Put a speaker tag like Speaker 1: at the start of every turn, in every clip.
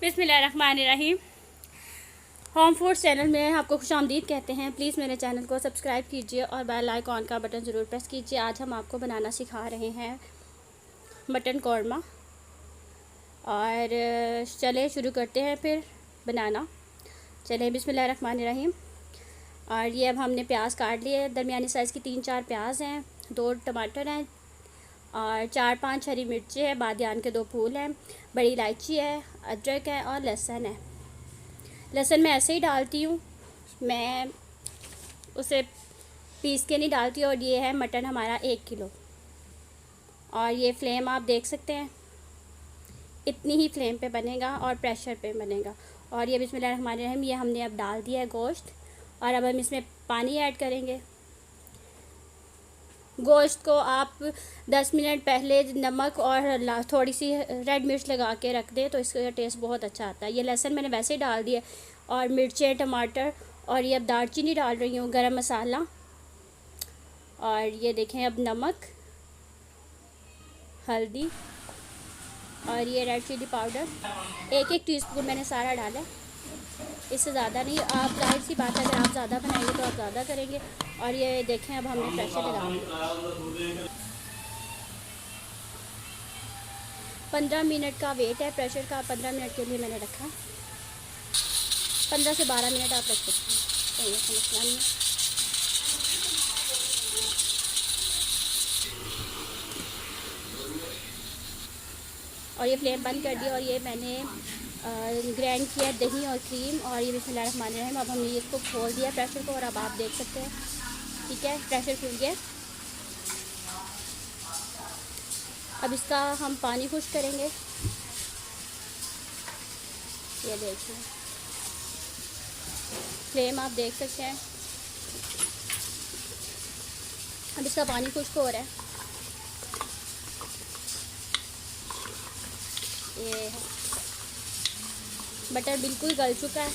Speaker 1: बिस्मिल्लाहिर्रहमानिर्रहीम। Home food channel में आपको खुशामदीद कहते हैं। प्लीज़ मेरे चैनल को सब्सक्राइब कीजिए और बेल आइकॉन का बटन ज़रूर प्रेस कीजिए। आज हम आपको बनाना सिखा रहे हैं मटन कौरमा। और चले शुरू करते हैं फिर बनाना। चले बिस्मिल्लाहिर्रहमानिर्रहीम। और ये अब हमने प्याज काट लिए, दरमियानी साइज़ की 3-4 प्याज हैं, 2 टमाटर हैं और 4-5 हरी मिर्ची है, बादियान के 2 फूल हैं, बड़ी इलायची है, अदरक है और लहसुन है। लहसुन मैं ऐसे ही डालती हूँ, मैं उसे पीस के नहीं डालती। और ये है मटन हमारा 1 किलो। और ये फ्लेम आप देख सकते हैं, इतनी ही फ्लेम पे बनेगा और प्रेशर पे बनेगा। और ये बिस्मिल्लाहिर्रहमानिर्रहीम, ये हमने अब डाल दिया है गोश्त। और अब हम इसमें पानी ऐड करेंगे। गोश्त को आप 10 मिनट पहले नमक और थोड़ी सी रेड मिर्च लगा के रख दें तो इसका टेस्ट बहुत अच्छा आता है। ये लहसुन मैंने वैसे ही डाल दिया और मिर्चें, टमाटर, और ये अब दालचीनी डाल रही हूँ, गरम मसाला, और ये देखें अब नमक, हल्दी और ये रेड चिली पाउडर 1-1 टीस्पून मैंने सारा डाला, इससे ज़्यादा नहीं। आप जाहिर सी बात है, अगर आप ज़्यादा बनाएंगे तो आप ज़्यादा करेंगे। और ये देखें अब हमने प्रेशर लगा दिया। 15 मिनट का वेट है प्रेशर का, 15 मिनट के लिए मैंने रखा। 15 से 12 मिनट आप रख सकते हैं, तो ये मसला नहीं है। और ये फ्लेम बंद कर दिया। और ये मैंने ग्राइंड किया दही और क्रीम। और ये बिस्मिल्लाहिर्रहमानिर्रहीम, अब हमने इसको खोल दिया प्रेशर को और अब आप देख सकते हैं, ठीक है, प्रेशर खुल गया। अब इसका हम पानी खुश करेंगे, ये देखिए, फ्लेम आप देख सकते हैं। अब इसका पानी खुश्क हो रहा है, ये बटर बिल्कुल गल चुका है।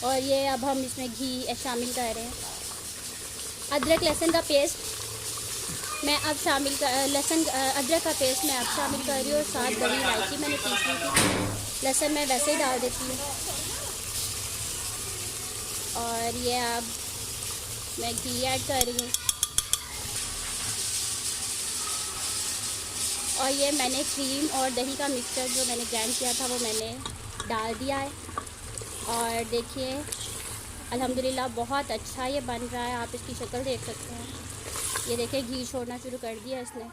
Speaker 1: और ये अब हम इसमें घी शामिल कर रहे हैं। अदरक लहसुन का पेस्ट मैं अब शामिल कर अदरक का पेस्ट मैं अब शामिल कर रही हूँ। और साथ बड़ी इलायची मैंने पीस ली थी। लहसुन मैं वैसे ही डाल देती हूँ। और ये अब मैं घी ऐड कर रही हूँ। और ये मैंने क्रीम और दही का मिक्सचर जो मैंने ग्राइंड किया था वो मैंने डाल दिया है। और देखिए अल्हम्दुलिल्लाह बहुत अच्छा ये बन रहा है, आप इसकी शक्ल देख सकते हैं। ये देखिए घी छोड़ना शुरू कर दिया इसने।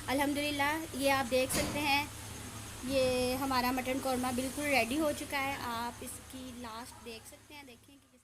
Speaker 1: अल्हम्दुलिल्लाह ये आप देख सकते हैं, ये हमारा मटन कौरमा बिल्कुल रेडी हो चुका है। आप इसकी लास्ट देख सकते हैं, देखें कि